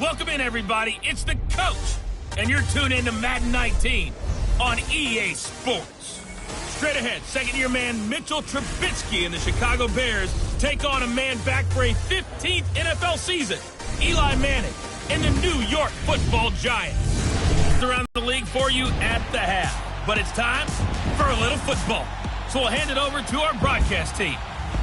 Welcome in, everybody. It's the coach, and you're tuned in to Madden 19 on EA Sports. Straight ahead, second-year man Mitchell Trubisky and the Chicago Bears take on a man back for a 15th NFL season, Eli Manning and the New York Football Giants. Around the league for you at the half, but it's time for a little football. So we'll hand it over to our broadcast team,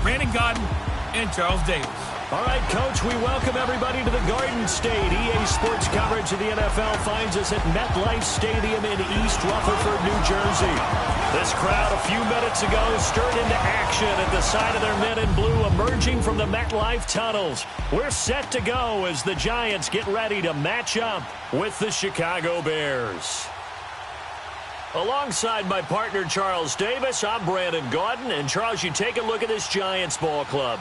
Brandon Godden and Charles Davis. All right, Coach, we welcome everybody to the Garden State. EA Sports coverage of the NFL finds us at MetLife Stadium in East Rutherford, New Jersey. This crowd a few minutes ago stirred into action at the side of their men in blue emerging from the MetLife tunnels. We're set to go as the Giants get ready to match up with the Chicago Bears. Alongside my partner, Charles Davis, I'm Brandon Godden. And, Charles, you take a look at this Giants ball club.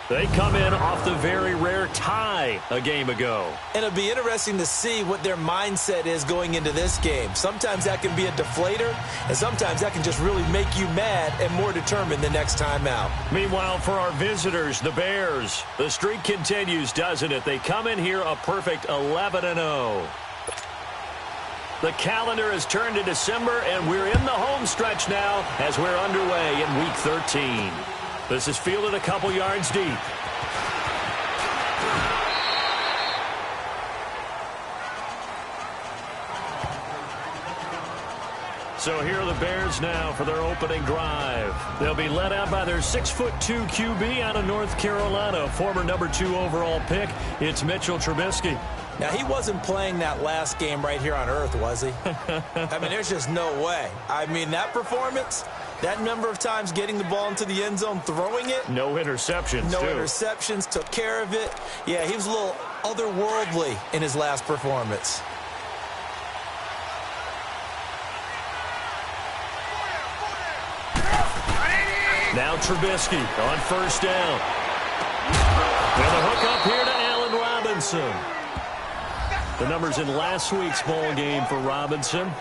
They come in off the very rare tie a game ago. And it'll be interesting to see what their mindset is going into this game. Sometimes that can be a deflator, and sometimes that can just really make you mad and more determined the next time out. Meanwhile, for our visitors, the Bears, the streak continues, doesn't it? They come in here a perfect 11-0. The calendar has turned to December, and we're in the home stretch now as we're underway in Week 13. This is fielded a couple yards deep. So here are the Bears now for their opening drive. They'll be led out by their 6'2" QB out of North Carolina, former number 2 overall pick. It's Mitchell Trubisky. Now, he wasn't playing that last game right here on earth, was he? I mean, there's just no way. I mean, that performance, that number of times getting the ball into the end zone, throwing it. No interceptions, No interceptions, took care of it. Yeah, he was a little otherworldly in his last performance. Now Trubisky on first down. And the hook up here to Allen Robinson. The numbers in last week's ball game for Robinson.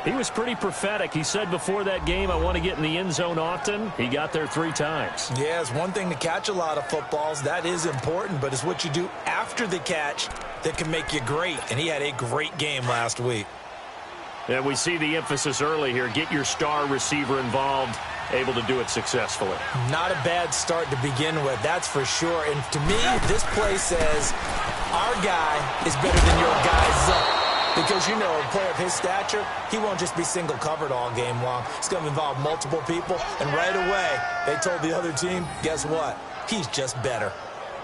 He was pretty prophetic. He said before that game, I want to get in the end zone often. He got there 3 times. Yeah, it's one thing to catch a lot of footballs. That is important, but it's what you do after the catch that can make you great. And he had a great game last week. And we see the emphasis early here. Get your star receiver involved. Able to do it successfully. Not a bad start to begin with, that's for sure. And to me, this play says our guy is better than your guy's. Because, you know, a player of his stature, he won't just be single covered all game long. It's going to involve multiple people. And right away, they told the other team, guess what? He's just better.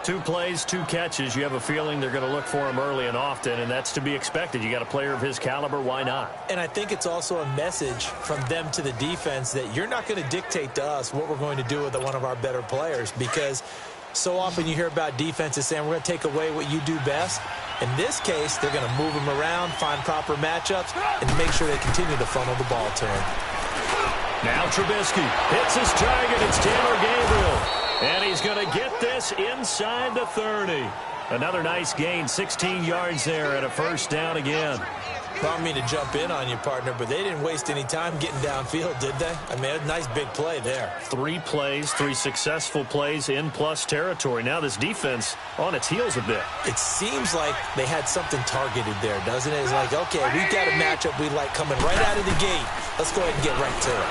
2 plays, 2 catches. You have a feeling they're going to look for him early and often, and that's to be expected. You got a player of his caliber, why not? And I think it's also a message from them to the defense that you're not going to dictate to us what we're going to do with one of our better players, because so often you hear about defenses saying we're going to take away what you do best. In this case, they're going to move him around, find proper matchups, and make sure they continue to funnel the ball to him. Now Trubisky hits his target. It's Taylor Gabriel. And he's going to get this inside the 30. Another nice gain, 16 yards there and a first down again. I don't mean to jump in on you, partner, but they didn't waste any time getting downfield, did they? I mean, a nice big play there. 3 plays, 3 successful plays in plus territory. Now this defense on its heels a bit. It seems like they had something targeted there, doesn't it? It's like, okay, we've got a matchup we like coming right out of the gate. Let's go ahead and get right to it.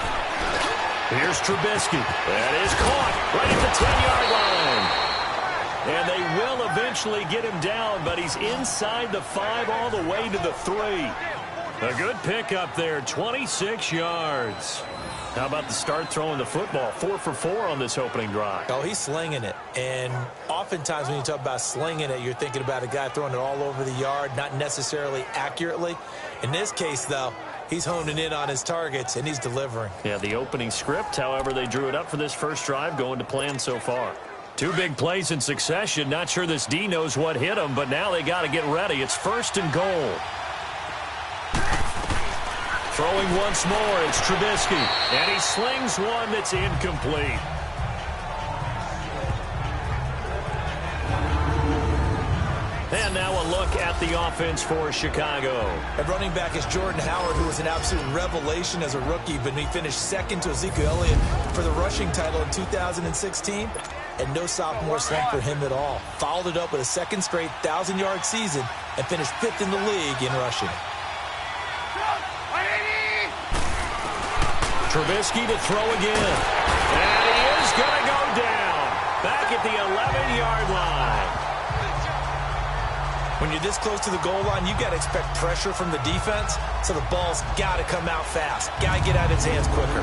Here's Trubisky. That is caught right at the 10-yard line. And they will eventually get him down, but he's inside the 5 all the way to the 3. A good pickup there, 26 yards. How about the start throwing the football? 4 for 4 on this opening drive. Oh, he's slinging it. And oftentimes when you talk about slinging it, you're thinking about a guy throwing it all over the yard, not necessarily accurately. In this case, though, he's honing in on his targets, and he's delivering. Yeah, the opening script, however, they drew it up for this first drive, going to plan so far. 2 big plays in succession. Not sure this D knows what hit him, but now they got to get ready. It's 1st and goal. Throwing once more, it's Trubisky. And he slings one that's incomplete. And now a look at the offense for Chicago. At running back is Jordan Howard, who was an absolute revelation as a rookie, but he finished second to Ezekiel Elliott for the rushing title in 2016. and no sophomore slump for him at all. Followed it up with a second straight 1,000-yard season and finished 5th in the league in rushing. Trubisky to throw again. And he is going to go down. Back at the 11-yard line. When you're this close to the goal line, you got to expect pressure from the defense, so the ball's got to come out fast. Got to get out of his hands quicker.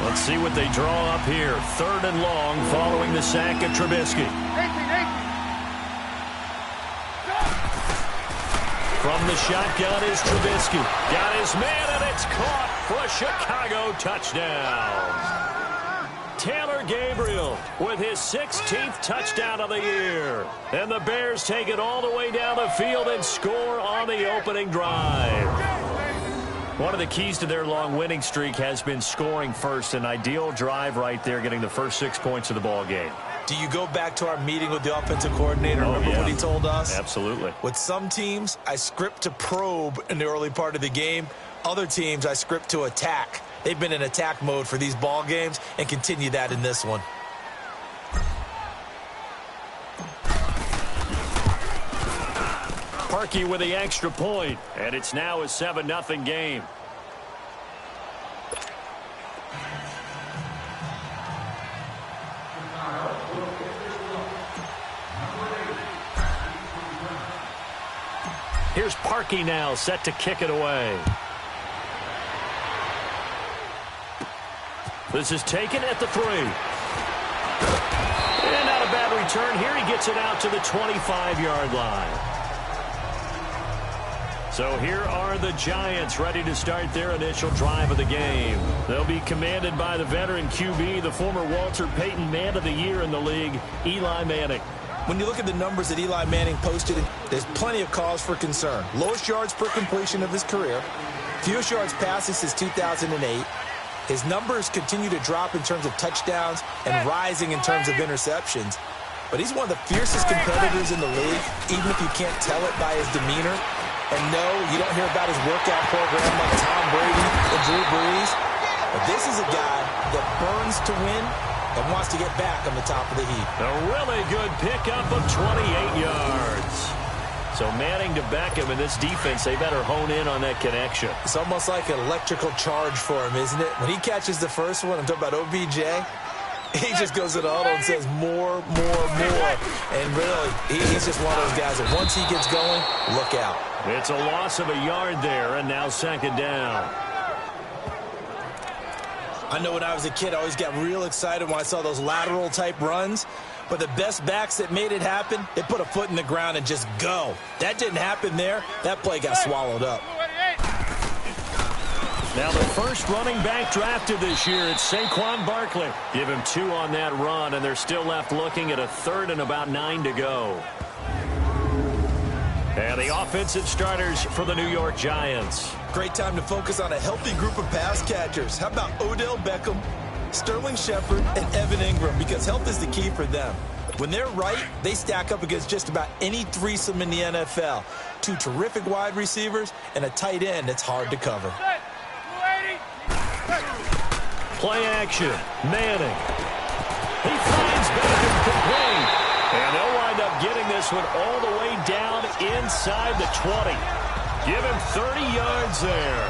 Let's see what they draw up here. 3rd and long following the sack of Trubisky. From the shotgun is Trubisky. Got his man, and it's caught for a Chicago touchdown. Taylor Gabriel with his 16th touchdown of the year. And the Bears take it all the way down the field and score on the opening drive. One of the keys to their long winning streak has been scoring first. An ideal drive right there, getting the first 6 points of the ball game. Do you go back to our meeting with the offensive coordinator? Remember what he told us? Absolutely. With some teams, I script to probe in the early part of the game. Other teams, I script to attack. They've been in attack mode for these ball games and continue that in this one. Parkey with the extra point, and it's now a 7-0 game. Here's Parkey now, set to kick it away. This is taken at the 3. And not a bad return here. He gets it out to the 25-yard line. So here are the Giants ready to start their initial drive of the game. They'll be commanded by the veteran QB, the former Walter Payton Man of the Year in the league, Eli Manning. When you look at the numbers that Eli Manning posted, there's plenty of cause for concern. Lowest yards per completion of his career. Fewest yards passes since 2008. His numbers continue to drop in terms of touchdowns and rising in terms of interceptions. But he's one of the fiercest competitors in the league, even if you can't tell it by his demeanor. And no, you don't hear about his workout program like Tom Brady and Drew Brees. But this is a guy that burns to win and wants to get back on the top of the heap. A really good pickup of 28 yards. So Manning to Beckham in this defense, they better hone in on that connection. It's almost like an electrical charge for him, isn't it? When he catches the first one, I'm talking about OBJ, he just goes to the huddle and says more. And really, he's just one of those guys that once he gets going, look out. It's a loss of a yard there, and now 2nd down. I know when I was a kid, I always got real excited when I saw those lateral-type runs. But the best backs that made it happen, they put a foot in the ground and just go. That didn't happen there. That play got swallowed up. Now the first running back drafted this year, it's Saquon Barkley. Give him 2 on that run, and they're still left looking at a 3rd and about 9 to go. And the offensive starters for the New York Giants. Great time to focus on a healthy group of pass catchers. How about Odell Beckham, Sterling Shepard, and Evan Ingram? Because health is the key for them. When they're right, they stack up against just about any threesome in the NFL. 2 terrific wide receivers and a tight end that's hard to cover. Play action. Manning. He finds Beckham complete. And they'll wind up getting this one all the way down inside the 20. Give him 30 yards there.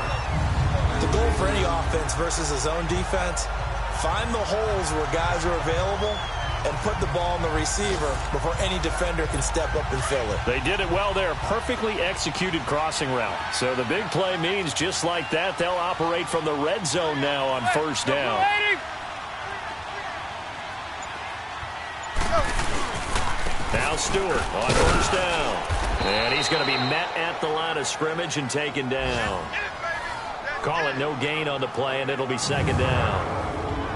The goal for any offense versus his own defense, find the holes where guys are available and put the ball on the receiver before any defender can step up and fill it. They did it well there. Perfectly executed crossing route. So the big play means just like that, they'll operate from the red zone now on 1st down. Now Stewart on 1st down. And he's going to be met at the line of scrimmage and taken down. Call it no gain on the play, and it'll be 2nd down.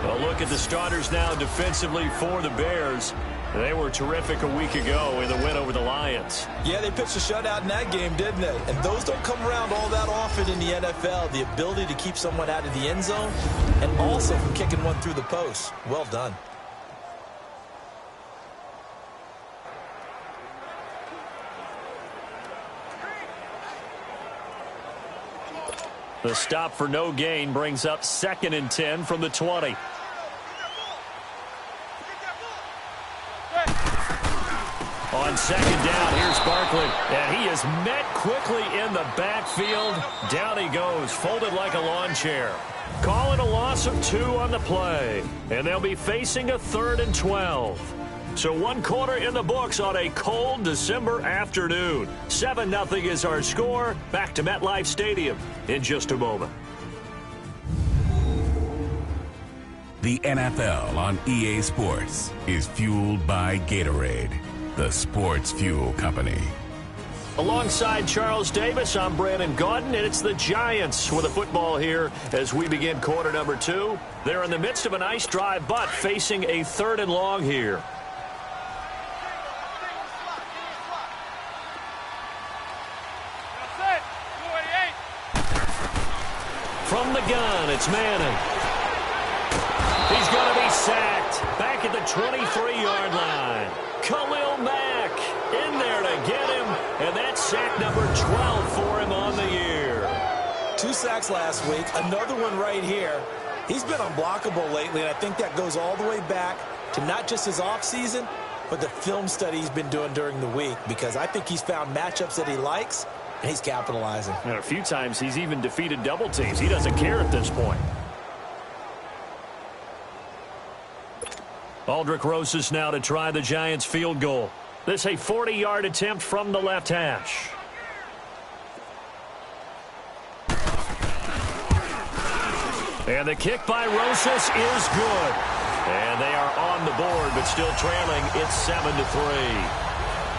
A look at the starters now defensively for the Bears. They were terrific a week ago in the win over the Lions. Yeah, they pitched a shutout in that game, didn't they? And those don't come around all that often in the NFL. The ability to keep someone out of the end zone and also from kicking one through the post. Well done. The stop for no gain brings up 2nd and 10 from the 20. second down. Here's Barkley. And he is met quickly in the backfield. Down he goes, folded like a lawn chair. Call it a loss of 2 on the play. And they'll be facing a 3rd and 12. So 1 quarter in the books on a cold December afternoon. 7-0 is our score. Back to MetLife Stadium in just a moment. The NFL on EA Sports is fueled by Gatorade, the sports fuel company. Alongside Charles Davis, I'm Brandon Gaudin, and it's the Giants with a football here as we begin quarter number 2. They're in the midst of a nice drive, but facing a 3rd and long here. From the gun, it's Manning. He's going to be sacked back at the 23-yard line. Khalil Mack in there to get him, and that's sack number 12 for him on the year. 2 sacks last week, another one right here. He's been unblockable lately, and I think that goes all the way back to not just his offseason, but the film study he's been doing during the week, because I think he's found matchups that he likes, and he's capitalizing. And a few times he's even defeated double teams. He doesn't care at this point. Aldrick Rosas now to try the Giants field goal. This a 40-yard attempt from the left hash. And the kick by Rosas is good. And they are on the board, but still trailing. It's 7-3.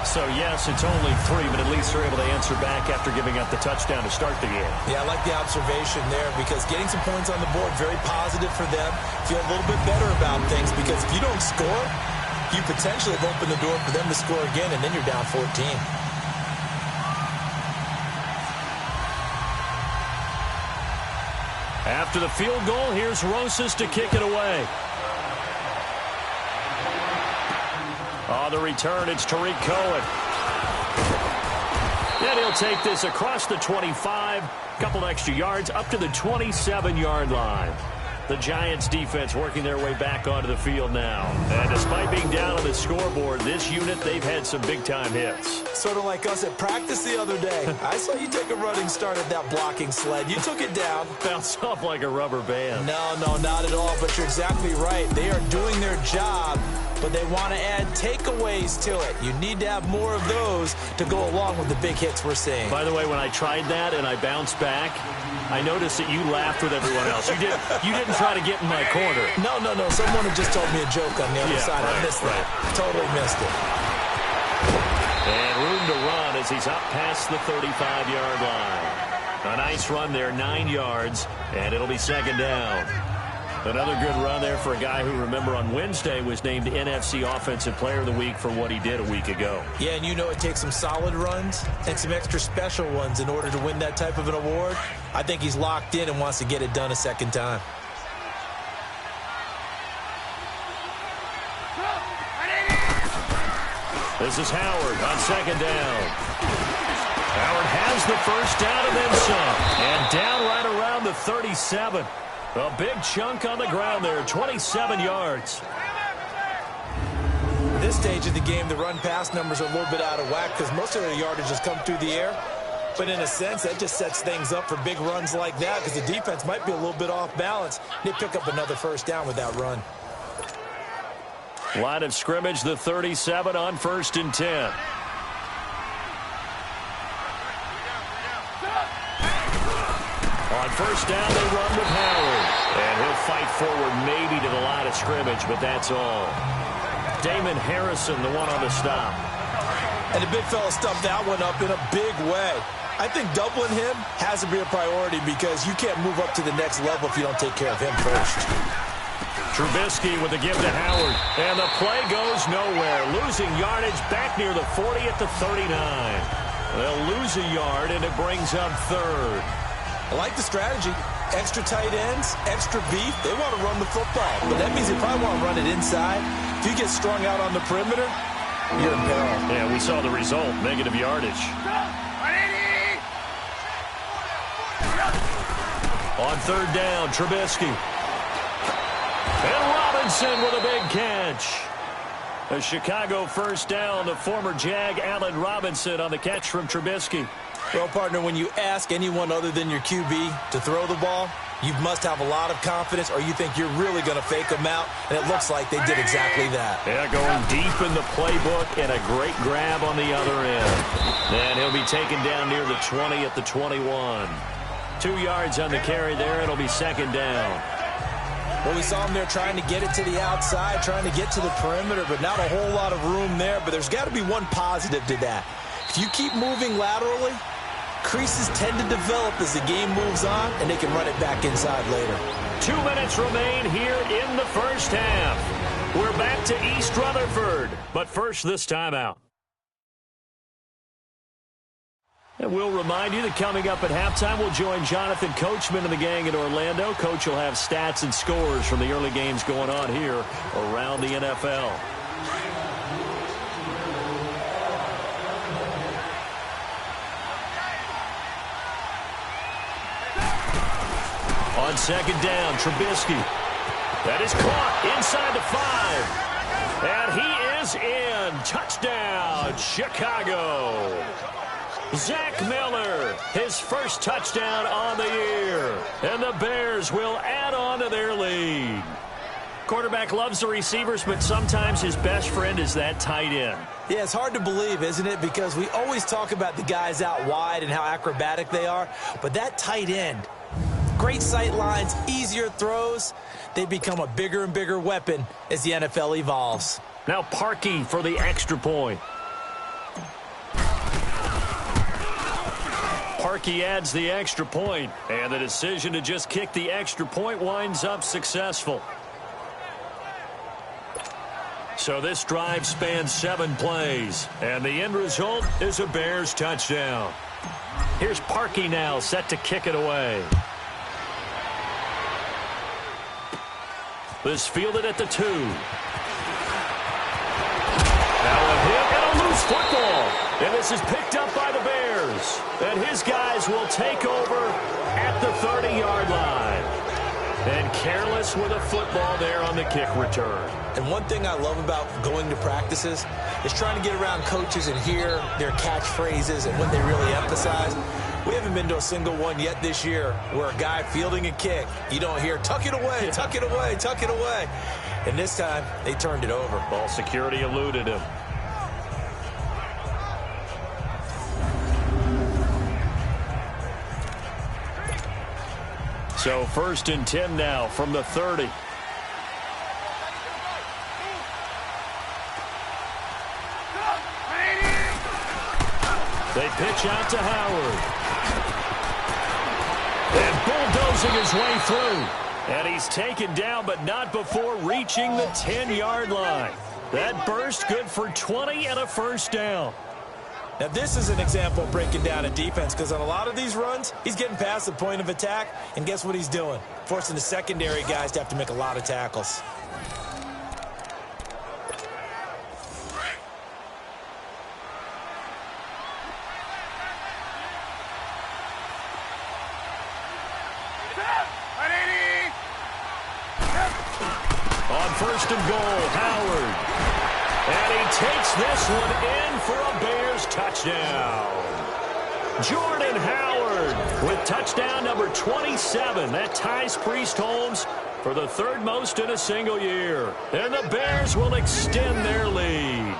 So, yes, it's only 3, but at least they're able to answer back after giving up the touchdown to start the game. Yeah, I like the observation there because getting some points on the board, very positive for them. Feel a little bit better about things because if you don't score, you potentially have opened the door for them to score again, and then you're down 14. After the field goal, here's Rosas to kick it away. On the return, it's Tariq Cohen. And he'll take this across the 25. Couple extra yards up to the 27-yard line. The Giants defense working their way back onto the field now. And despite being down on the scoreboard, this unit, they've had some big-time hits. Sort of like us at practice the other day. I saw you take a running start at that blocking sled. You took it down. Bounced off like a rubber band. No, not at all. But you're exactly right. They are doing their job, but they want to add takeaways to it. You need to have more of those to go along with the big hits we're seeing. By the way, when I tried that and I bounced back, I noticed that you laughed with everyone else. You didn't try to get in my corner. No. Someone had just told me a joke on the other side. Right, I missed that. Totally missed it. And room to run as he's up past the 35-yard line. A nice run there, 9 yards, and it'll be second down. Another good run there for a guy who, remember, on Wednesday was named NFC Offensive Player of the Week for what he did a week ago. Yeah, and you know it takes some solid runs and some extra special ones in order to win that type of an award. I think he's locked in and wants to get it done a second time. This is Howard on second down. Howard has the first down and then some. And down right around the 37. A big chunk on the ground there, 27 yards. At this stage of the game, the run-pass numbers are a little bit out of whack because most of their yardage has come through the air. But in a sense, that just sets things up for big runs like that because the defense might be a little bit off balance. They pick up another first down with that run. Line of scrimmage, the 37 on 1st and 10. On first down, they run with Howard. And he'll fight forward maybe to the line of scrimmage, but that's all. Damon Harrison, the one on the stop. And the big fella stuffed that one up in a big way. I think doubling him has to be a priority because you can't move up to the next level if you don't take care of him first. Trubisky with the give to Howard. And the play goes nowhere. Losing yardage back near the 40 at the 39. They'll lose a yard, and it brings up 3rd. I like the strategy. Extra tight ends, extra beef. They want to run the football. But that means they probably want to run it inside. If you get strung out on the perimeter, you're in peril. Yeah, we saw the result. Negative yardage. On 3rd down, Trubisky. And Robinson with a big catch. A Chicago first down. The former Jag Allen Robinson on the catch from Trubisky. Well, partner, when you ask anyone other than your QB to throw the ball, you must have a lot of confidence, or you think you're really going to fake them out, and it looks like they did exactly that. Yeah, going deep in the playbook, and a great grab on the other end. And he'll be taken down near the 20 at the 21. 2 yards on the carry there. It'll be second down. Well, we saw him there trying to get it to the outside, trying to get to the perimeter, but not a whole lot of room there. But there's got to be one positive to that. If you keep moving laterally, creases tend to develop as the game moves on, and they can run it back inside later. 2 minutes remain here in the first half. We're back to East Rutherford, but first this timeout. And we'll remind you that coming up at halftime, we'll join Jonathan Coachman and the gang in Orlando. Coach will have stats and scores from the early games going on here around the NFL. On second down, Trubisky. That is caught inside the 5. And he is in. Touchdown, Chicago. Zach Miller, his first touchdown on the year. And the Bears will add on to their lead. Quarterback loves the receivers, but sometimes his best friend is that tight end. Yeah, it's hard to believe, isn't it? Because we always talk about the guys out wide and how acrobatic they are. But that tight end, great sight lines, easier throws, they become a bigger and bigger weapon as the NFL evolves. Now Parkey for the extra point. Parkey adds the extra point, and the decision to just kick the extra point winds up successful. So this drive spans 7 plays, and the end result is a Bears touchdown. Here's Parkey now, set to kick it away. This fielded at the 2. Now a hit and a loose football. And this is picked up by the Bears. And his guys will take over at the 30-yard line. And careless with a football there on the kick return. And one thing I love about going to practices is trying to get around coaches and hear their catchphrases and what they really emphasize. We haven't been to a single one yet this year where a guy fielding a kick, you don't hear, tuck it away, tuck it away, tuck it away. And this time, they turned it over. Ball security eluded him. So 1st and 10 now from the 30. They pitch out to Howard. And bulldozing his way through. And he's taken down, but not before reaching the 10-yard line. That burst good for 20 and a first down. Now, this is an example of breaking down a defense, because on a lot of these runs, he's getting past the point of attack, and guess what he's doing? Forcing the secondary guys to have to make a lot of tackles. On 1st and goal, Howard. And he takes this one in for a Bears touchdown. Jordan Howard with touchdown number 27. That ties Priest Holmes for the 3rd most in a single year. And the Bears will extend their lead.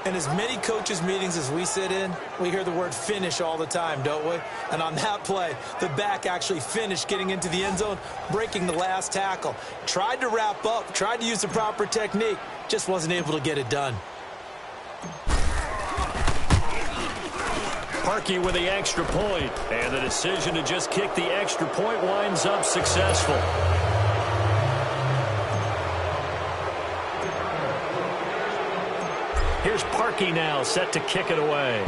In as many coaches' meetings as we sit in, we hear the word finish all the time, don't we? And on that play, the back actually finished getting into the end zone, breaking the last tackle. Tried to wrap up, tried to use the proper technique, just wasn't able to get it done. Parkey with the extra point, and the decision to just kick the extra point winds up successful. Here's Parkey now, set to kick it away.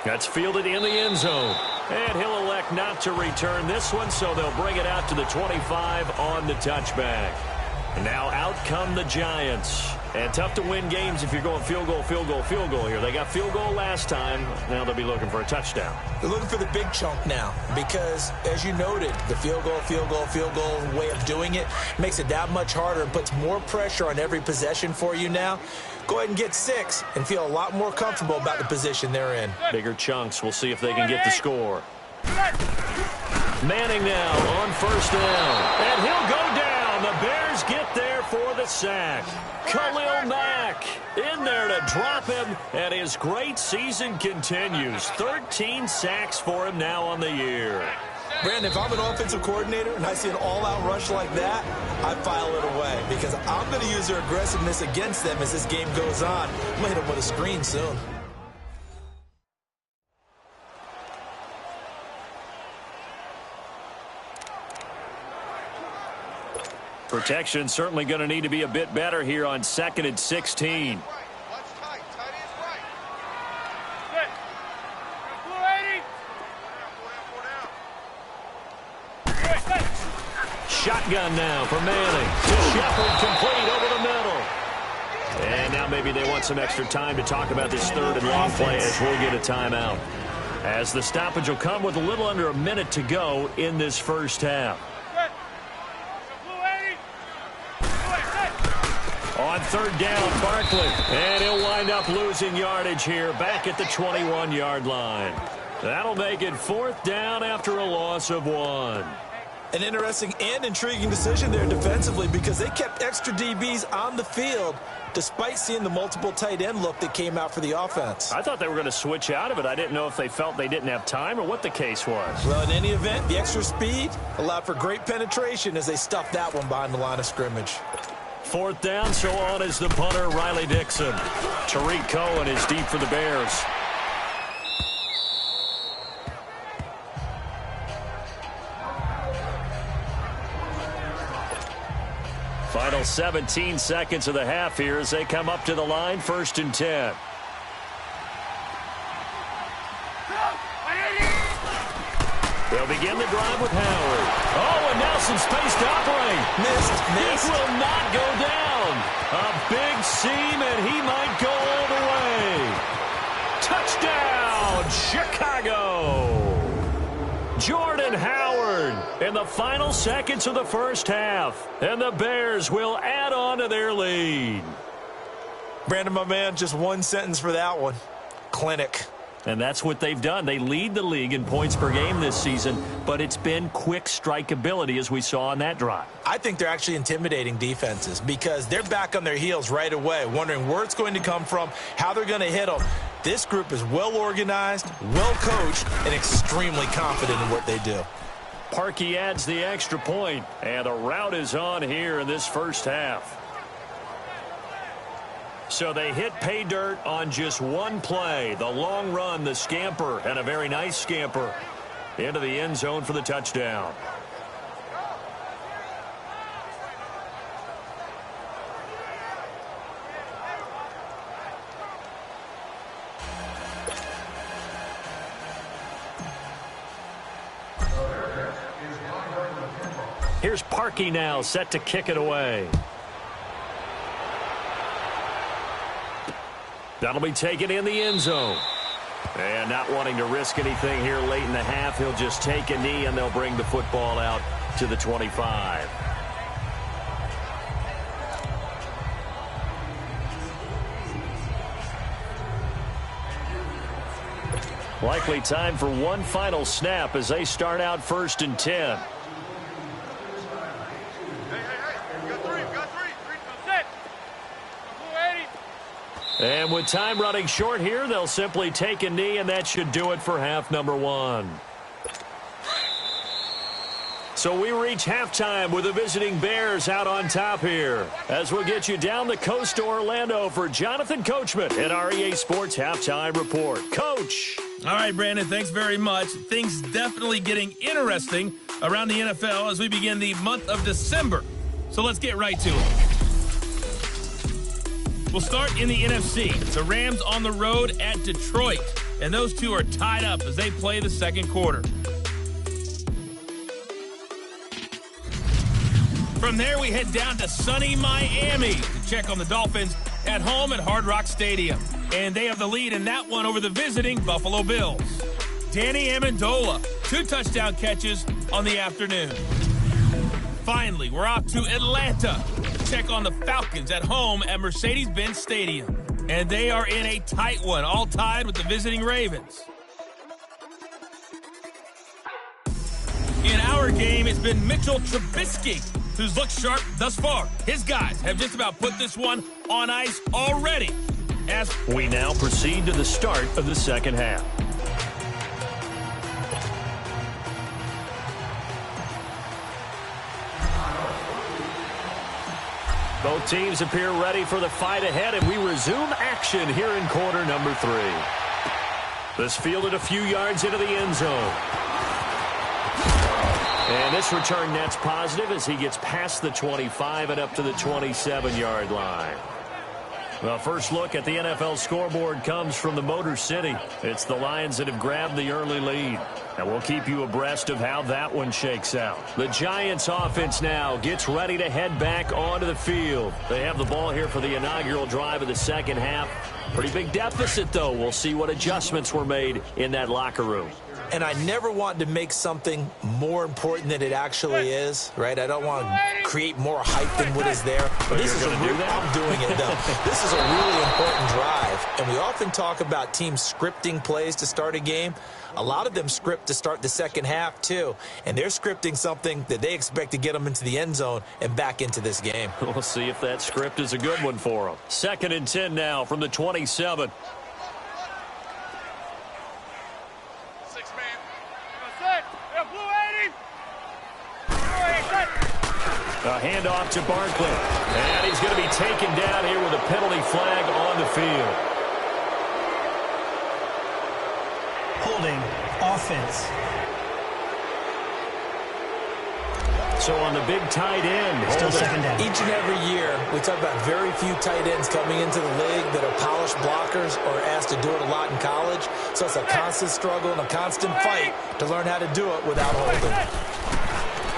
That's fielded in the end zone. And he'll elect not to return this one, so they'll bring it out to the 25 on the touchback. And now out come the Giants. And tough to win games if you're going field goal, field goal, field goal here. They got field goal last time. Now they'll be looking for a touchdown. They're looking for the big chunk now because, as you noted, the field goal, field goal, field goal way of doing it makes it that much harder and puts more pressure on every possession for you now. Go ahead and get 6 and feel a lot more comfortable about the position they're in. Bigger chunks. We'll see if they can get the score. Manning now on first down. And he'll go down. The Bears get there for the sack. Khalil Mack in there to drop him, and his great season continues. 13 sacks for him now on the year. Brandon, if I'm an offensive coordinator and I see an all-out rush like that, I file it away because I'm going to use their aggressiveness against them as this game goes on. I'm going to hit them with a screen soon. Protection certainly going to need to be a bit better here on 2nd and 16. Shotgun now for Manning. To Shepard, complete over the middle. And now maybe they want some extra time to talk about this 3rd and long play as we'll get a timeout. As the stoppage will come with a little under a minute to go in this first half. On 3rd down, Barkley. And he'll wind up losing yardage here back at the 21-yard line. That'll make it 4th down after a loss of 1. An interesting and intriguing decision there defensively because they kept extra DBs on the field despite seeing the multiple tight end look that came out for the offense. I thought they were going to switch out of it. I didn't know if they felt they didn't have time or what the case was. Well, in any event, the extra speed allowed for great penetration as they stuffed that one behind the line of scrimmage. 4th down, so on is the punter, Riley Dixon. Tariq Cohen is deep for the Bears. Final 17 seconds of the half here as they come up to the line, 1st and 10. They'll begin the drive with Howard. Oh, and now some space to operate. Missed. He will not go down. A big seam, and he might go all the way. Touchdown, Chicago. Jordan Howard in the final seconds of the first half. And the Bears will add on to their lead. Brandon, my man, just one sentence for that one. Clinic. And that's what they've done. They lead the league in points per game this season, but it's been quick strike ability as we saw on that drive. I think they're actually intimidating defenses because they're back on their heels right away, wondering where it's going to come from, how they're going to hit them. This group is well organized, well coached, and extremely confident in what they do. Parkey adds the extra point, and the route is on here in this first half. So they hit pay dirt on just one play. The long run, the scamper, and a very nice scamper into the end zone for the touchdown. Here's Parkey now set to kick it away. That'll be taken in the end zone. And not wanting to risk anything here late in the half, he'll just take a knee and they'll bring the football out to the 25. Likely time for one final snap as they start out 1st and 10. And with time running short here, they'll simply take a knee, and that should do it for half number 1. So we reach halftime with the visiting Bears out on top here. As we'll get you down the coast to Orlando for Jonathan Coachman at our EA Sports Halftime Report. Coach. All right, Brandon, thanks very much. Things definitely getting interesting around the NFL as we begin the month of December. So let's get right to it. We'll start in the NFC. The Rams on the road at Detroit. And those two are tied up as they play the second quarter. From there, we head down to sunny Miami to check on the Dolphins at home at Hard Rock Stadium. And they have the lead in that one over the visiting Buffalo Bills. Danny Amendola, 2 touchdown catches on the afternoon. Finally, we're off to Atlanta to check on the Falcons at home at Mercedes-Benz Stadium. And they are in a tight one, all tied with the visiting Ravens. In our game, it's been Mitchell Trubisky who's looked sharp thus far. His guys have just about put this one on ice already. As we now proceed to the start of the second half. Both teams appear ready for the fight ahead, and we resume action here in quarter number 3. This fielded a few yards into the end zone. And this return net's positive as he gets past the 25 and up to the 27-yard line. Well, first look at the NFL scoreboard comes from the Motor City. It's the Lions that have grabbed the early lead. And we'll keep you abreast of how that one shakes out. The Giants offense now gets ready to head back onto the field. They have the ball here for the inaugural drive of the second half. Pretty big deficit, though. We'll see what adjustments were made in that locker room. And I never want to make something more important than it actually is, right? I don't want to create more hype than what is there. But this is I'm doing it, though. This is a really important drive. And we often talk about teams scripting plays to start a game. A lot of them script to start the second half, too. And they're scripting something that they expect to get them into the end zone and back into this game. We'll see if that script is a good one for them. 2nd and 10 now from the 27. A handoff to Barkley. And he's going to be taken down here with a penalty flag on the field. Holding offense. So on the big tight end. Still second down. Each and every year, we talk about very few tight ends coming into the league that are polished blockers or asked to do it a lot in college. So it's a constant struggle and a constant fight to learn how to do it without holding.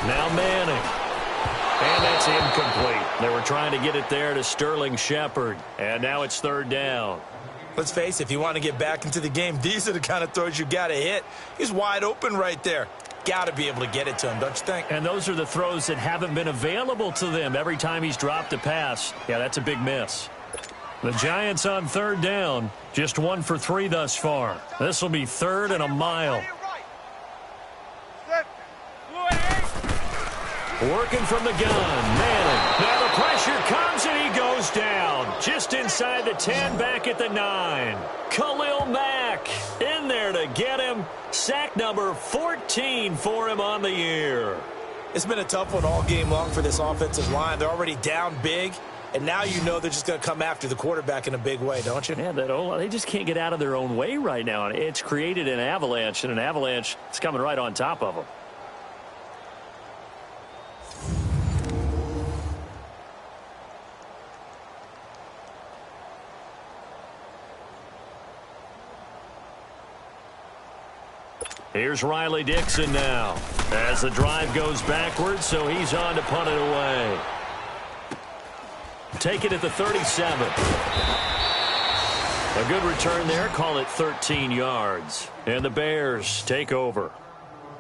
Now Manning. And that's incomplete. They were trying to get it there to Sterling Shepard. And now it's 3rd down. Let's face it, if you want to get back into the game, these are the kind of throws you got to hit. He's wide open right there. Got to be able to get it to him, don't you think? And those are the throws that haven't been available to them every time he's dropped a pass. Yeah, that's a big miss. The Giants on 3rd down. Just 1 for 3 thus far. This will be 3rd and a mile. Working from the gun, Manning. Now the pressure comes and he goes down. Just inside the 10, back at the 9. Khalil Mack in there to get him. Sack number 14 for him on the year. It's been a tough one all game long for this offensive line. They're already down big, and now you know they're just going to come after the quarterback in a big way, don't you? Yeah, they just can't get out of their own way right now. It's created an avalanche, and an avalanche is coming right on top of them. Here's Riley Dixon now as the drive goes backwards, so he's on to punt it away. Take it at the 37. A good return there. Call it 13 yards. And the Bears take over.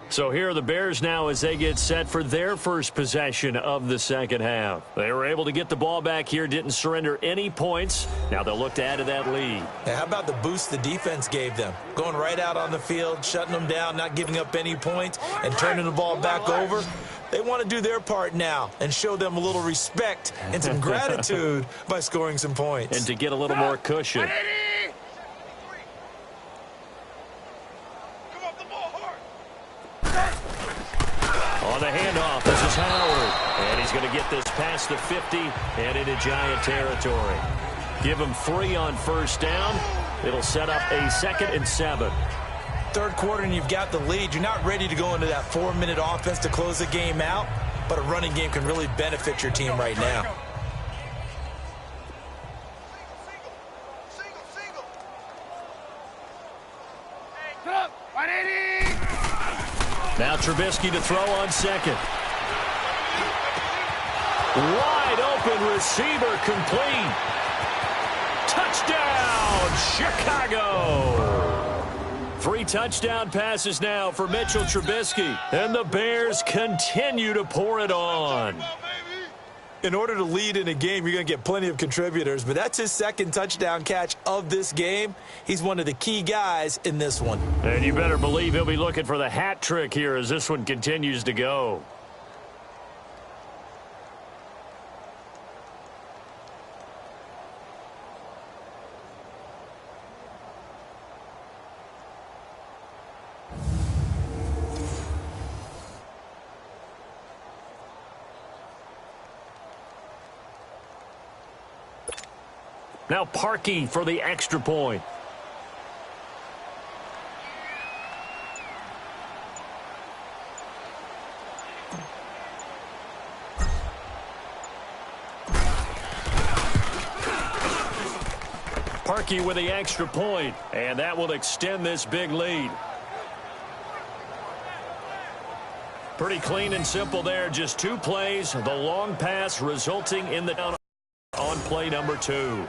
So here are the Bears now as they get set for their first possession of the second half. They were able to get the ball back here, didn't surrender any points. Now they'll look to add to that lead. Now, how about the boost the defense gave them? Going right out on the field, shutting them down, not giving up any points, and turning the ball back over. They want to do their part now and show them a little respect and some gratitude by scoring some points. And to get a little more cushion. On the handoff, this is Howard. And he's going to get this past the 50 and into Giant territory. Give him 3 on first down. It'll set up a 2nd and 7. Third quarter and you've got the lead. You're not ready to go into that 4-minute offense to close the game out, but a running game can really benefit your team right now. Now Trubisky to throw on second. Wide open receiver complete. Chicago. 3 touchdown passes now for Mitchell Trubisky. And the Bears continue to pour it on. In order to lead in a game, you're going to get plenty of contributors, but that's his second touchdown catch of this game. He's one of the key guys in this one. And you better believe he'll be looking for the hat trick here as this one continues to go. Now Parkey for the extra point. Parkey with the extra point, and that will extend this big lead. Pretty clean and simple there, just 2 plays. The long pass resulting in the down on play number 2.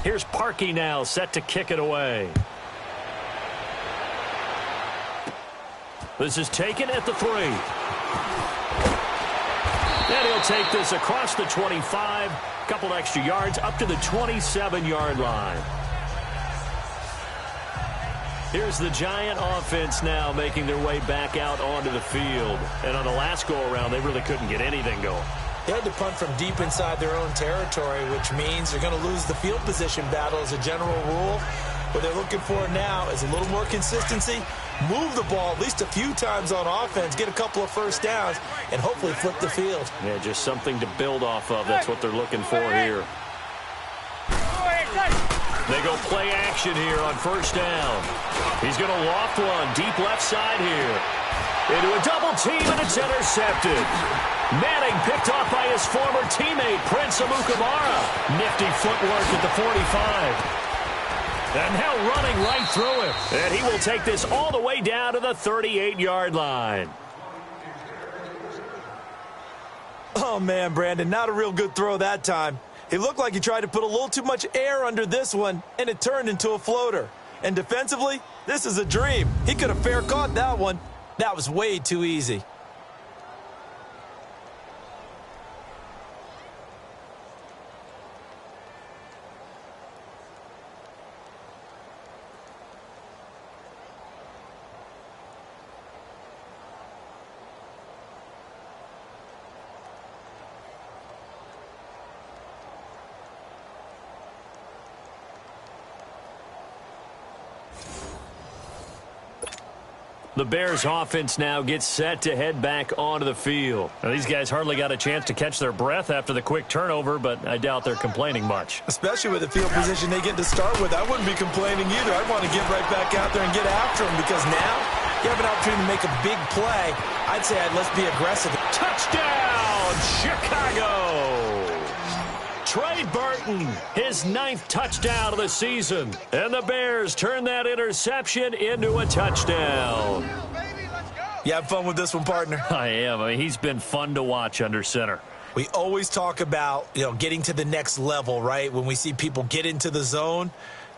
Here's Parkey now, set to kick it away. This is taken at the 3. And he'll take this across the 25. Couple extra yards up to the 27-yard line. Here's the Giant offense now making their way back out onto the field. And on the last go-around, they really couldn't get anything going. They had to punt from deep inside their own territory, which means they're going to lose the field position battle as a general rule. What they're looking for now is a little more consistency, move the ball at least a few times on offense, get a couple of first downs, and hopefully flip the field. Yeah, just something to build off of. That's what they're looking for here. They go play action here on first down. He's going to loft one deep left side here. Into a double team, and it's intercepted. Manning picked off by his former teammate, Prince Amukamara. Nifty footwork at the 45. And now running right through him. And he will take this all the way down to the 38-yard line. Oh, man, Brandon, not a real good throw that time. It looked like he tried to put a little too much air under this one, and it turned into a floater. And defensively, this is a dream. He could have fair caught that one. That was way too easy. The Bears offense now gets set to head back onto the field. Now, these guys hardly got a chance to catch their breath after the quick turnover, but I doubt they're complaining much. Especially with the field position they get to start with. I wouldn't be complaining either. I'd want to get right back out there and get after them because now you have an opportunity to make a big play. I'd say let's be aggressive. Touchdown, Chicago! Trey Burton, his 9th touchdown of the season. And the Bears turn that interception into a touchdown. You have fun with this one, partner? I am. I mean, he's been fun to watch under center. We always talk about, getting to the next level, right? When we see people get into the zone,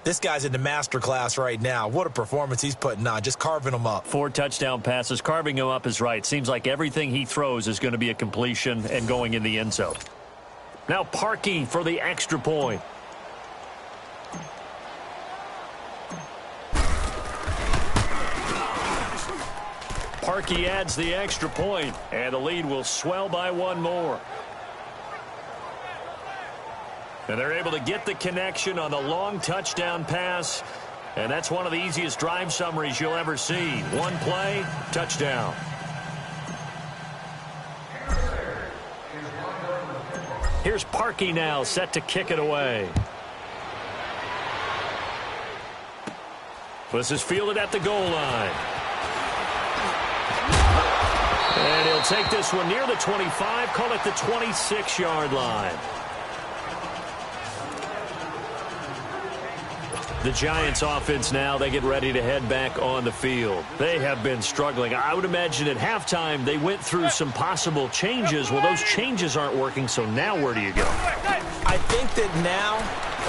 this guy's in the master class right now. What a performance he's putting on, just carving them up. 4 touchdown passes. Carving him up is right. Seems like everything he throws is going to be a completion and going in the end zone. Now Parkey for the extra point. Parkey adds the extra point, and the lead will swell by 1 more. And they're able to get the connection on the long touchdown pass, and that's one of the easiest drive summaries you'll ever see. 1 play, touchdown. Here's Parkey now, set to kick it away. This is fielded at the goal line. And he'll take this one near the 25, call it the 26-yard line. The Giants offense now, they get ready to head back on the field. They have been struggling. I would imagine at halftime they went through some possible changes. Well, those changes aren't working, so now where do you go? I think that now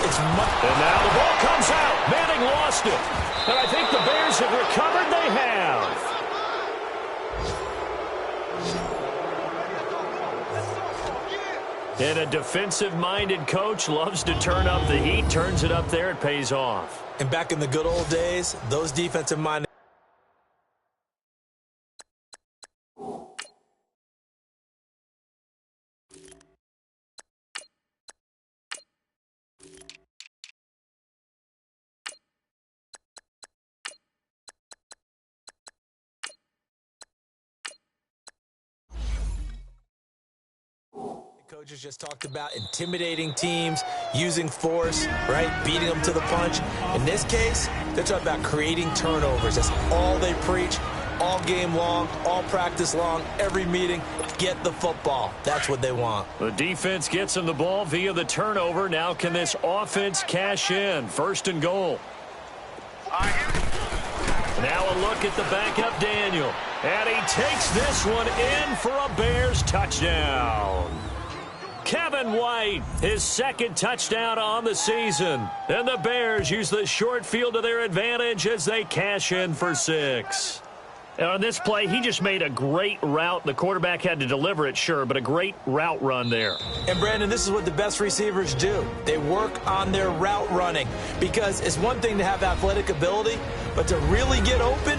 it's much... And now the ball comes out. Manning lost it. And I think the Bears have recovered. They have. And a defensive-minded coach loves to turn up the heat, turns it up there, it pays off. And back in the good old days, those defensive-minded... Coaches just talked about intimidating teams, using force, right, beating them to the punch. In this case, they're talking about creating turnovers. That's all they preach, all game long, all practice long, every meeting. Get the football. That's what they want. The defense gets them the ball via the turnover. Now can this offense cash in? First and goal. Now a look at the backup, Daniel. And he takes this one in for a Bears touchdown. Kevin White, his second touchdown on the season. And the Bears use the short field to their advantage as they cash in for 6. And on this play, he just made a great route. The quarterback had to deliver it, sure, but a great route run there. And, Brandon, this is what the best receivers do. They work on their route running because it's one thing to have athletic ability, but to really get open,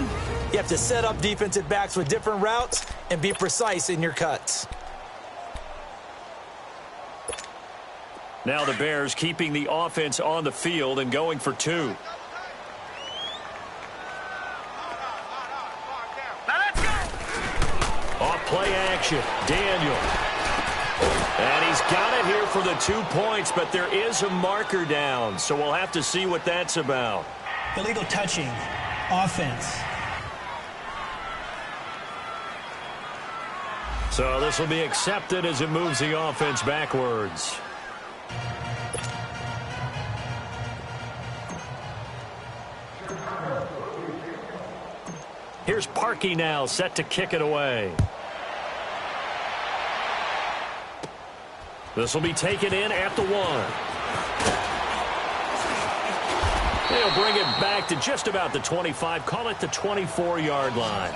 you have to set up defensive backs with different routes and be precise in your cuts. Now the Bears keeping the offense on the field and going for 2. Off play action, Daniel. And he's got it here for the 2 points, but there is a marker down, so we'll have to see what that's about. Illegal touching, offense. So this will be accepted as it moves the offense backwards. Here's Parkey now, set to kick it away. This will be taken in at the 1. They'll bring it back to just about the 25, call it the 24-yard line.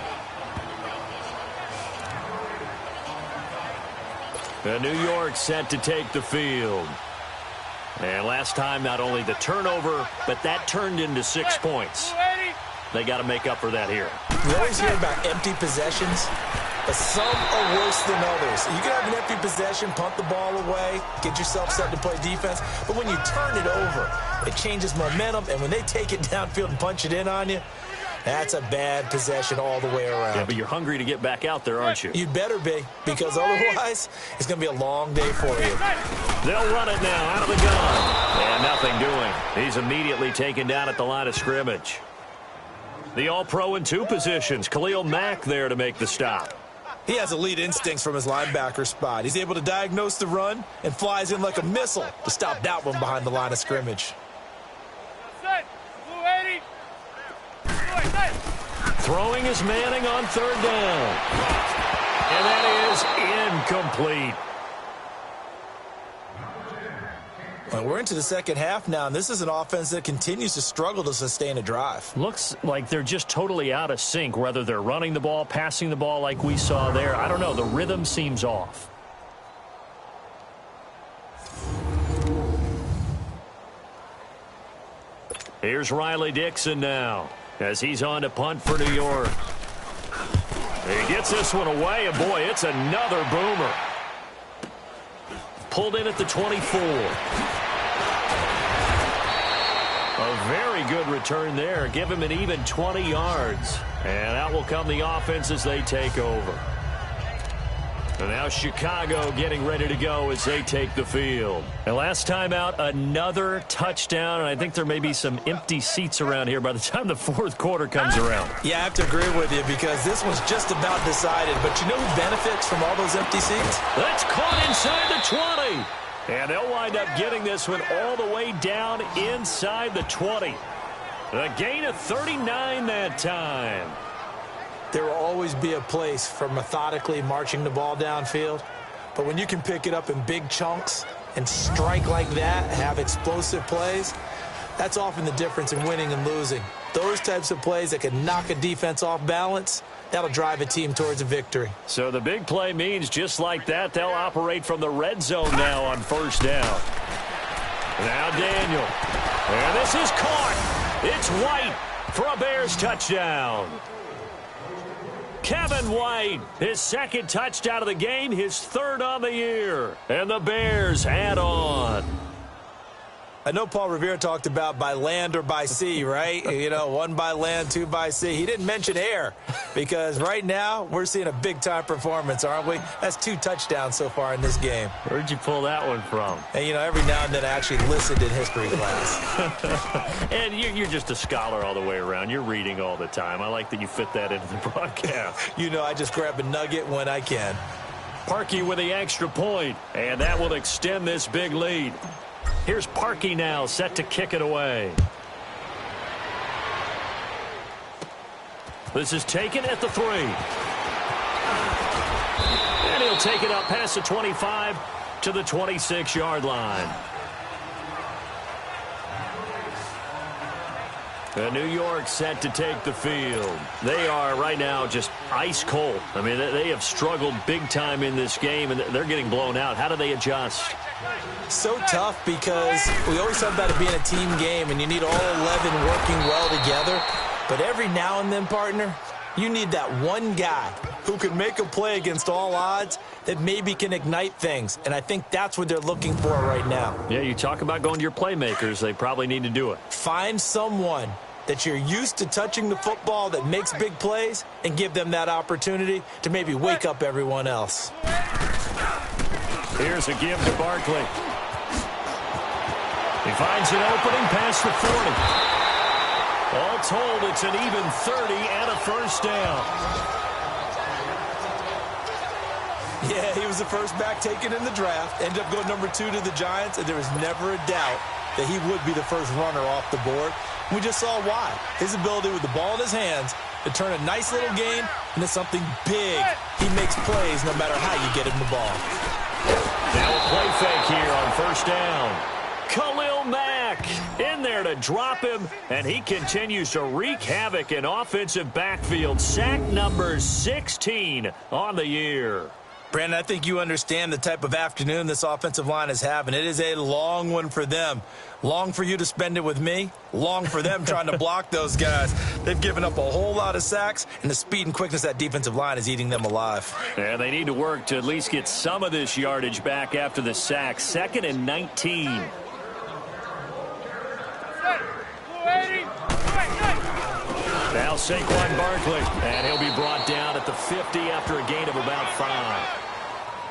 And New York set to take the field. And last time, not only the turnover, but that turned into 6 points. They got to make up for that here. We always hear about empty possessions, but some are worse than others. You can have an empty possession, punt the ball away, get yourself set to play defense, but when you turn it over, it changes momentum, and when they take it downfield and punch it in on you, that's a bad possession all the way around. Yeah, but you're hungry to get back out there, aren't you? You'd better be, because otherwise, it's going to be a long day for you. They'll run it now out of the gun. And nothing doing. He's immediately taken down at the line of scrimmage. The All-Pro in 2 positions. Khalil Mack there to make the stop. He has elite instincts from his linebacker spot. He's able to diagnose the run and flies in like a missile to stop that one behind the line of scrimmage. Throwing is Manning on 3rd down. And that is incomplete. Well, we're into the second half now, and this is an offense that continues to struggle to sustain a drive. Looks like they're just totally out of sync, whether they're running the ball, passing the ball like we saw there. I don't know. The rhythm seems off. Here's Riley Dixon now as he's on to punt for New York. He gets this one away, and boy, it's another boomer. Pulled in at the 24. A very good return there. Give him an even 20 yards. And out will come the offense as they take over. And now Chicago getting ready to go as they take the field. And last time out, another touchdown. And I think there may be some empty seats around here by the time the fourth quarter comes around. Yeah, I have to agree with you because this one's just about decided. But you know who benefits from all those empty seats? That's caught inside the 20. And they'll wind up getting this one all the way down inside the 20. A gain of 39 that time. There will always be a place for methodically marching the ball downfield. But when you can pick it up in big chunks and strike like that, have explosive plays, that's often the difference in winning and losing. Those types of plays that can knock a defense off balance, that'll drive a team towards a victory. So the big play means just like that, they'll operate from the red zone now on first down. Now Daniel. And this is caught. It's White for a Bears touchdown. Kevin White, his second touchdown of the game, his third on the year. And the Bears add on. I know Paul Revere talked about by land or by sea, right? You know, one by land, two by sea. He didn't mention air because right now we're seeing a big-time performance, aren't we? That's 2 touchdowns so far in this game. Where'd you pull that one from? And, you know, every now and then I actually listened in history class. And you're just a scholar all the way around. You're reading all the time. I like that you fit that into the broadcast. You know, I just grab a nugget when I can. Parkey with the extra point, and that will extend this big lead. Here's Parkey now, set to kick it away. This is taken at the 3. And he'll take it up past the 25 to the 26-yard line. New York set to take the field. They are right now just ice cold. I mean, they have struggled big time in this game, and they're getting blown out. How do they adjust? So tough because we always talk about it being a team game, and you need all 11 working well together. But every now and then, partner, you need that one guy who can make a play against all odds that maybe can ignite things. And I think that's what they're looking for right now. Yeah, you talk about going to your playmakers. They probably need to do it. Find someone that you're used to touching the football that makes big plays and give them that opportunity to maybe wake up everyone else. Here's a give to Barkley. He finds an opening past the 40. All told, it's an even 30 and a first down. Yeah, he was the first back taken in the draft. Ended up going number 2 to the Giants, and there was never a doubt that he would be the first runner off the board. We just saw why. His ability with the ball in his hands to turn a nice little gain into something big. He makes plays no matter how you get him the ball. Now a play fake here on first down. Khalil Mack in there to drop him, and he continues to wreak havoc in offensive backfield. Sack number 16 on the year. Brandon, I think you understand the type of afternoon this offensive line is having. It is a long one for them. Long for you to spend it with me. Long for them trying to block those guys. They've given up a whole lot of sacks, and the speed and quickness of that defensive line is eating them alive. And they need to work to at least get some of this yardage back after the sack. 2nd and 19. Now Saquon Barkley, and he'll be brought down at the 50 after a gain of about 5.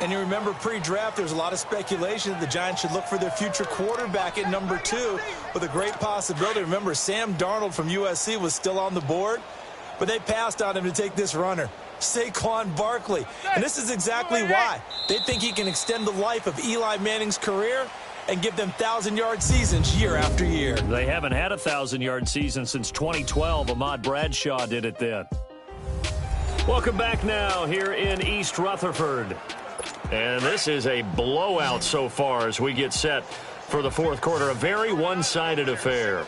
And you remember pre-draft, there's a lot of speculation that the Giants should look for their future quarterback at number 2 with a great possibility. Remember, Sam Darnold from USC was still on the board, but they passed on him to take this runner, Saquon Barkley. And this is exactly why. They think he can extend the life of Eli Manning's career and give them 1,000-yard seasons year after year. They haven't had a 1,000-yard season since 2012. Ahmad Bradshaw did it then. Welcome back now here in East Rutherford. And this is a blowout so far as we get set for the fourth quarter. A very one-sided affair.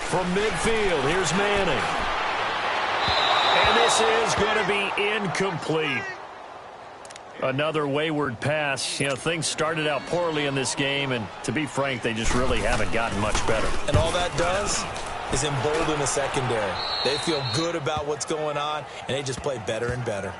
From midfield, here's Manning. And this is going to be incomplete. Another wayward pass. You know, things started out poorly in this game, and to be frank, they just really haven't gotten much better. And all that does is embolden the secondary. They feel good about what's going on, and they just play better and better.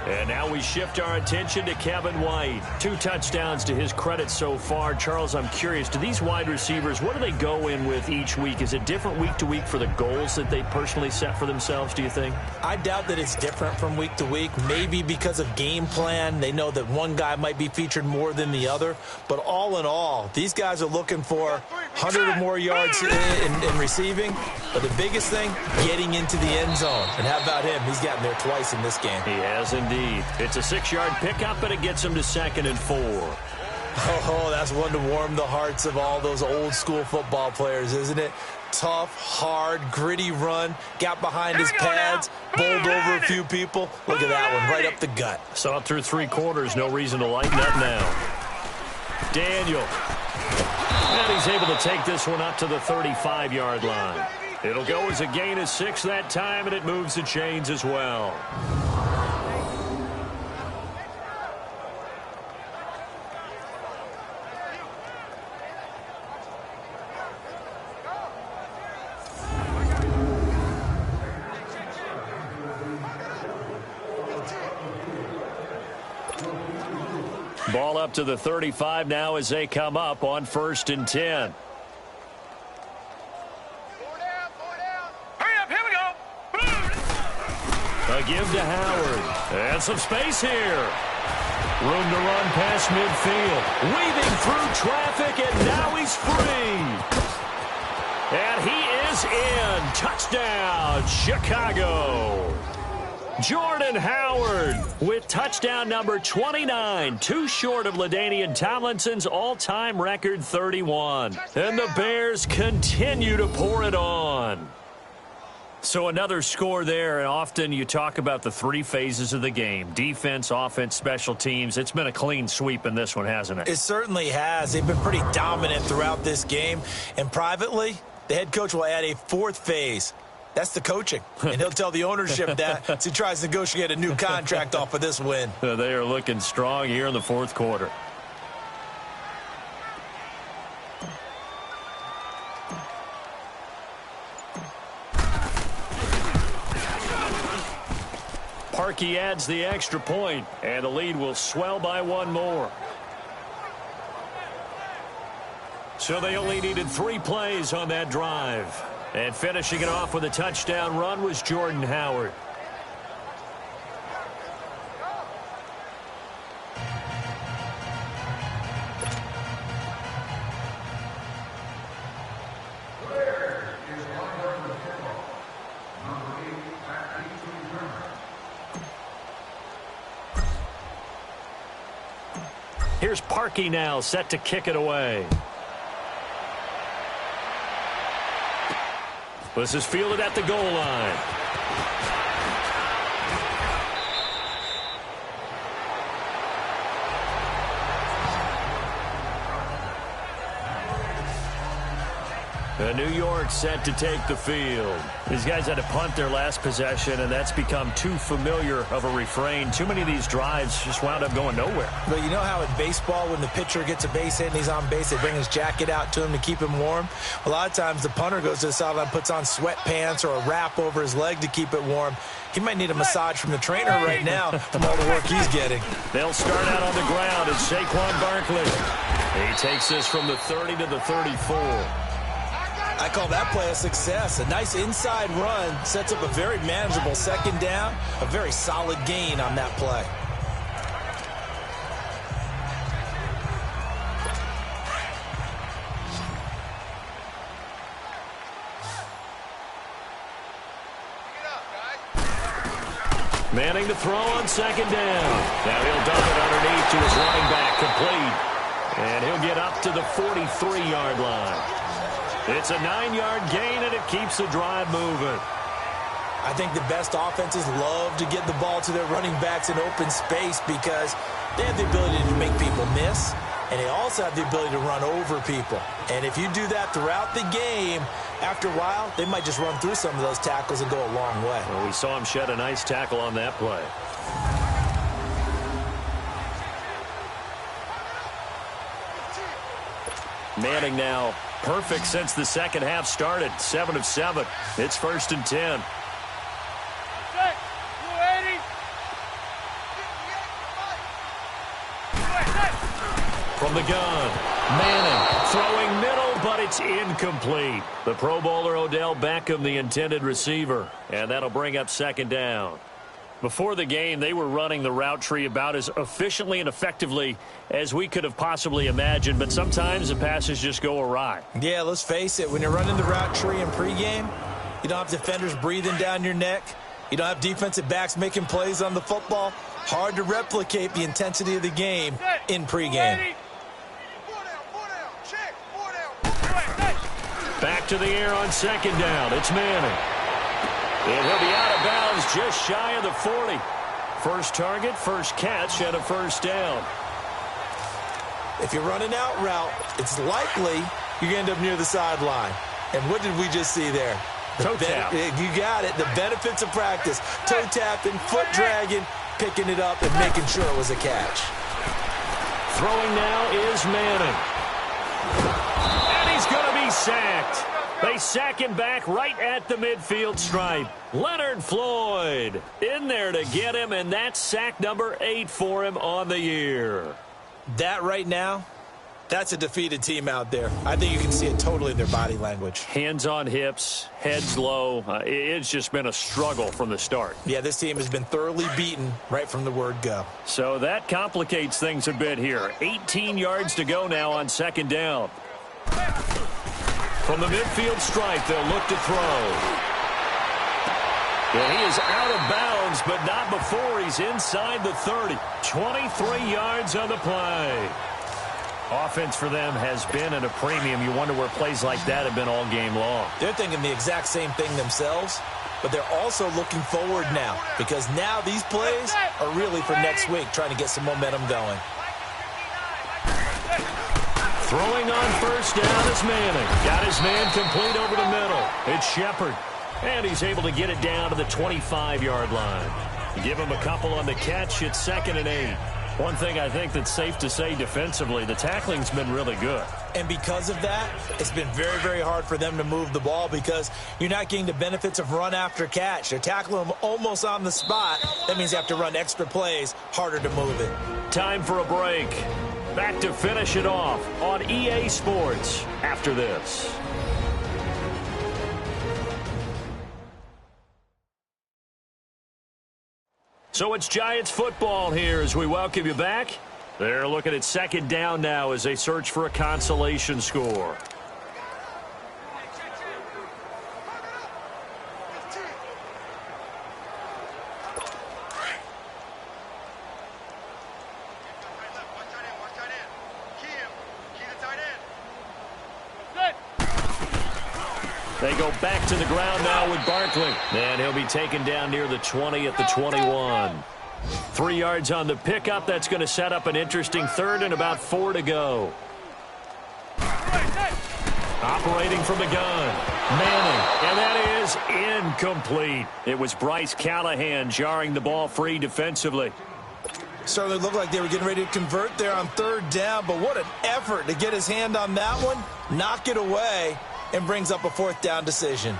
And now we shift our attention to Kevin White. 2 touchdowns to his credit so far. Charles, I'm curious, do these wide receivers, what do they go in with each week? Is it different week to week for the goals that they personally set for themselves, do you think? I doubt that it's different from week to week. Maybe because of game plan, they know that one guy might be featured more than the other. But all in all, these guys are looking for 100 or more yards in receiving. But the biggest thing, getting into the end zone. And how about him? He's gotten there twice in this game. He has indeed. It's a 6-yard pickup, and it gets him to 2nd and 4. Oh, that's one to warm the hearts of all those old-school football players, isn't it? Tough, hard, gritty run. Got behind his pads, bowled over a few people. Look at that one, right up the gut. Saw it through 3 quarters. No reason to lighten up now. Daniel. And he's able to take this one up to the 35-yard line. It'll go as a gain of 6 that time, and it moves the chains as well. Ball up to the 35 now as they come up on 1st and 10. Hurry up, here we go. A give to Howard. And some space here. Room to run past midfield. Weaving through traffic, and now he's free. And he is in. Touchdown, Chicago. Jordan Howard with touchdown number 29, 2 short of LaDainian Tomlinson's all-time record 31. And the Bears continue to pour it on. So another score there, and often you talk about the 3 phases of the game. Defense, offense, special teams. It's been a clean sweep in this one, hasn't it? It certainly has. They've been pretty dominant throughout this game. And privately, the head coach will add a 4th phase. That's the coaching, and he'll tell the ownership that as he tries to negotiate a new contract off of this win. They are looking strong here in the 4th quarter. Parkey adds the extra point, and the lead will swell by 1 more. So they only needed 3 plays on that drive. And finishing it off with a touchdown run was Jordan Howard. Here's Parkey now, set to kick it away. This is fielded at the goal line. New York set to take the field. These guys had to punt their last possession, and that's become too familiar of a refrain. Too many of these drives just wound up going nowhere. But you know how in baseball, when the pitcher gets a base hit and he's on base, they bring his jacket out to him to keep him warm? A lot of times the punter goes to the sideline, puts on sweatpants or a wrap over his leg to keep it warm. He might need a massage from the trainer right now from all the work he's getting. They'll start out on the ground as Saquon Barkley. He takes this from the 30 to the 34. I call that play a success. A nice inside run sets up a very manageable 2nd down. A very solid gain on that play. Manning to throw on 2nd down. Now he'll dump it underneath to his running back, complete. And he'll get up to the 43-yard line. It's a 9-yard gain, and it keeps the drive moving. I think the best offenses love to get the ball to their running backs in open space because they have the ability to make people miss, and they also have the ability to run over people. And if you do that throughout the game, after a while, they might just run through some of those tackles and go a long way. Well, we saw him shed a nice tackle on that play. Manning now perfect since the 2nd half started. 7 of 7. It's 1st and 10. from the gun. Manning throwing middle, but it's incomplete. The Pro Bowler Odell Beckham, the intended receiver. And that'll bring up second down. Before the game, they were running the route tree about as efficiently and effectively as we could have possibly imagined, but sometimes the passes just go awry. Yeah, let's face it. When you're running the route tree in pregame, you don't have defenders breathing down your neck. You don't have defensive backs making plays on the football. Hard to replicate the intensity of the game in pregame. Back to the air on second down. It's Manning. And he'll be out of bounds just shy of the 40. First target, first catch, and a first down. If you're running out route, it's likely you're going to end up near the sideline. And what did we just see there? Toe tap. You got it. The benefits of practice. Toe tapping, foot dragging, picking it up, and making sure it was a catch. Throwing now is Manning. And he's going to be sacked. They sack him back right at the midfield stripe. Leonard Floyd in there to get him, and that's sack number 8 for him on the year. That right now, that's a defeated team out there. I think you can see it totally in their body language. Hands on hips, heads low. It's just been a struggle from the start. Yeah, this team has been thoroughly beaten right from the word go. So that complicates things a bit here. 18 yards to go now on second down. From the midfield stripe, they'll look to throw. And he is out of bounds, but not before he's inside the 30. 23 yards on the play. Offense for them has been at a premium. You wonder where plays like that have been all game long. They're thinking the exact same thing themselves, but they're also looking forward now because now these plays are really for next week, trying to get some momentum going. Throwing on first down is Manning. Got his man complete over the middle. It's Shepard. And he's able to get it down to the 25-yard line. Give him a couple on the catch. It's 2nd and 8. One thing I think that's safe to say defensively, the tackling's been really good. And because of that, it's been very, very hard for them to move the ball because you're not getting the benefits of run after catch. They're tackling them almost on the spot. That means you have to run extra plays, harder to move it. Time for a break. Back to finish it off on EA Sports after this. So it's Giants football here as we welcome you back. They're looking at second down now as they search for a consolation score. They go back to the ground now with Barkley. And he'll be taken down near the 20 at the 21. 3 yards on the pickup. That's going to set up an interesting third and about 4 to go. Operating from the gun. Manning. And that is incomplete. It was Bryce Callahan jarring the ball free defensively. Certainly looked like they were getting ready to convert there on third down, but what an effort to get his hand on that one, knock it away, and brings up a 4th down decision.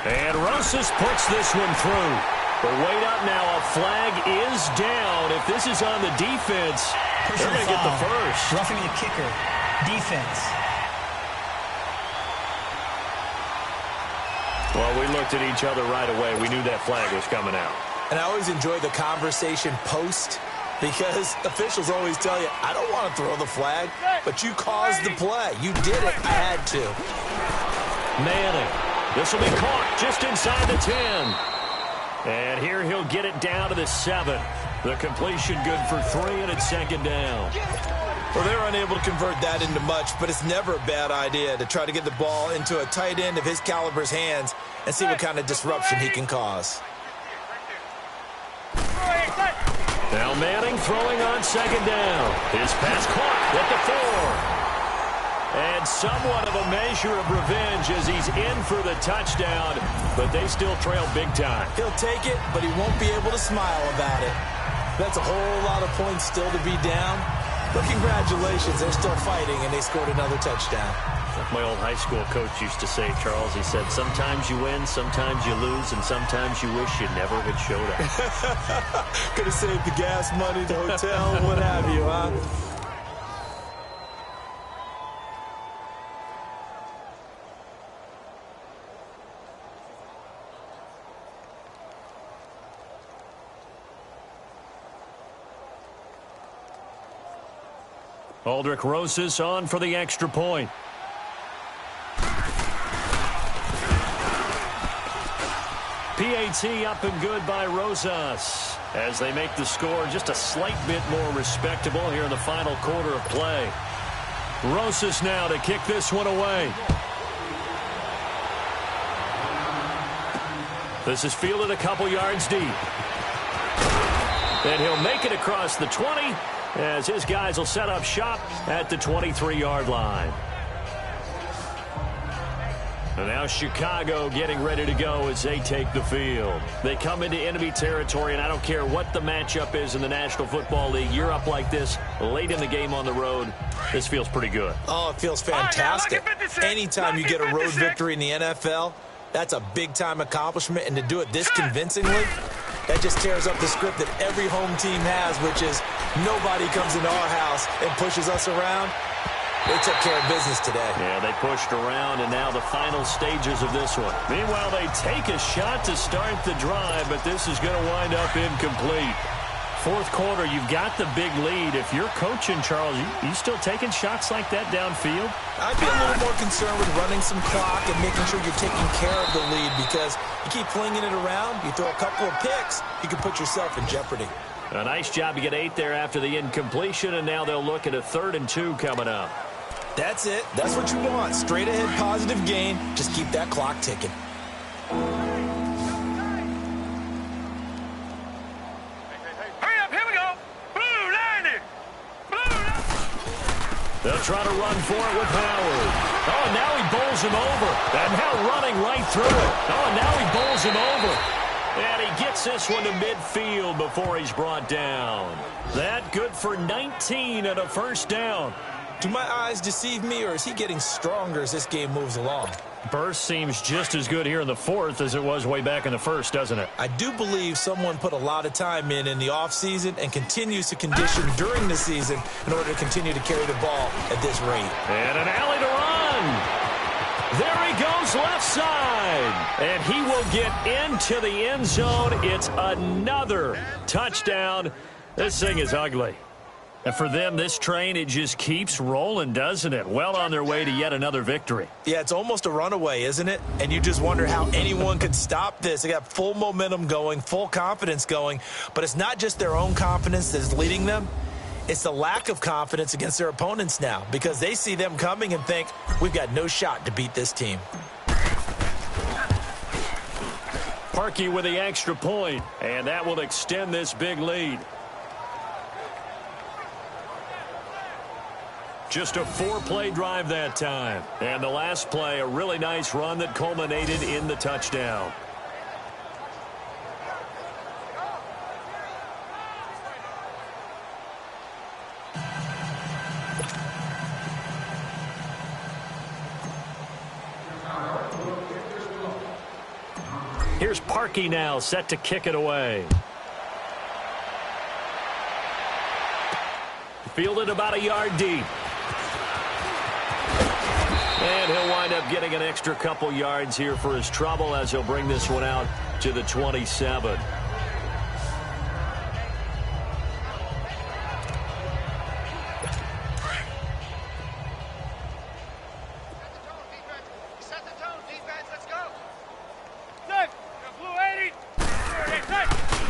And Rosas puts this one through. But wait up now, a flag is down. If this is on the defense, they're going to get the first. Roughing the kicker. Defense. Well, we looked at each other right away. We knew that flag was coming out. And I always enjoy the conversation post because officials always tell you, I don't want to throw the flag, but you caused the play. You did it. I had to. Manning. This will be caught just inside the 10. And here he'll get it down to the 7. The completion good for 3, and it's second down. Well, they're unable to convert that into much, but it's never a bad idea to try to get the ball into a tight end of his caliber's hands and see what kind of disruption he can cause. Now Manning throwing on second down. His pass caught at the 4. And somewhat of a measure of revenge as he's in for the touchdown, but they still trail big time. He'll take it, but he won't be able to smile about it. That's a whole lot of points still to be down. But congratulations, they're still fighting, and they scored another touchdown. Like my old high school coach used to say, Charles, he said, sometimes you win, sometimes you lose, and sometimes you wish you never had showed up. Could have saved the gas money, the hotel, what have you, huh? Aldrich Rosas on for the extra point. PAT up and good by Rosas as they make the score just a slight bit more respectable here in the final quarter of play. Rosas now to kick this one away. This is fielded a couple yards deep. And he'll make it across the 20 as his guys will set up shop at the 23-yard line. And now Chicago getting ready to go as they take the field. They come into enemy territory, and I don't care what the matchup is in the National Football League. You're up like this late in the game on the road. This feels pretty good. Oh, it feels fantastic. Anytime you get a road victory in the NFL, that's a big-time accomplishment, and to do it this convincingly, that just tears up the script that every home team has, which is nobody comes into our house and pushes us around. They took care of business today. Yeah, they pushed around, and now the final stages of this one. Meanwhile, they take a shot to start the drive, but this is going to wind up incomplete. Fourth quarter, you've got the big lead. If you're coaching, Charles, you still taking shots like that downfield? I'd be a little more concerned with running some clock and making sure you're taking care of the lead, because you keep flinging it around, you throw a couple of picks, you can put yourself in jeopardy. A nice job to get 8 there after the incompletion, and now they'll look at a 3rd and 2 coming up. That's it. That's what you want. Straight ahead positive gain. Just keep that clock ticking. Hurry up, here we go. Blue line it. Blue line. They'll try to run for it with Howard. Oh, now he bowls him over. And now running right through it. Oh, now he bowls him over. And he gets this one to midfield before he's brought down. That good for 19 and a first down. Do my eyes deceive me, or is he getting stronger as this game moves along? Burst seems just as good here in the fourth as it was way back in the first, doesn't it? I do believe someone put a lot of time in the offseason and continues to condition during the season in order to continue to carry the ball at this rate. And an alley to run. There he goes left side. And he will get into the end zone. It's another touchdown. This thing is ugly. And for them, this train, it just keeps rolling, doesn't it? Well on their way to yet another victory. Yeah, it's almost a runaway, isn't it? And you just wonder how anyone could stop this. They got full momentum going, full confidence going. But it's not just their own confidence that's leading them. It's the lack of confidence against their opponents now, because they see them coming and think, we've got no shot to beat this team. Parkey with the extra point, and that will extend this big lead. Just a 4-play drive that time. And the last play, a really nice run that culminated in the touchdown. Here's Parkey now, set to kick it away. Fielded about a yard deep. And he'll wind up getting an extra couple yards here for his trouble as he'll bring this one out to the 27.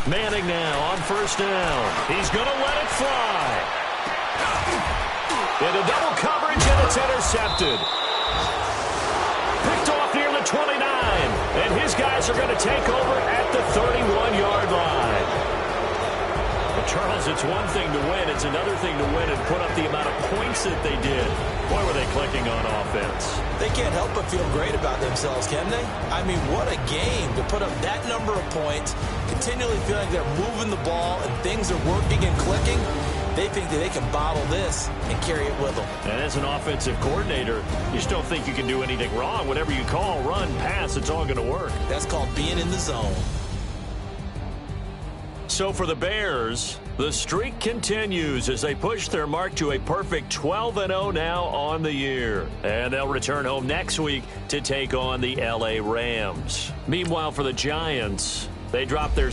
Manning now on first down. He's going to let it fly. Into double coverage, and it's intercepted. Picked off near the 29. And his guys are going to take over at the 31-yard line. But Charles, it's one thing to win. It's another thing to win and put up the amount of points that they did. Boy, were they clicking on offense. They can't help but feel great about themselves, can they? I mean, what a game to put up that number of points, continually feeling like they're moving the ball and things are working and clicking. They think that they can bottle this and carry it with them. And as an offensive coordinator, you just don't think you can do anything wrong. Whatever you call, run, pass, it's all going to work. That's called being in the zone. So for the Bears, the streak continues as they push their mark to a perfect 12-0 now on the year. And they'll return home next week to take on the LA Rams. Meanwhile, for the Giants, they dropped their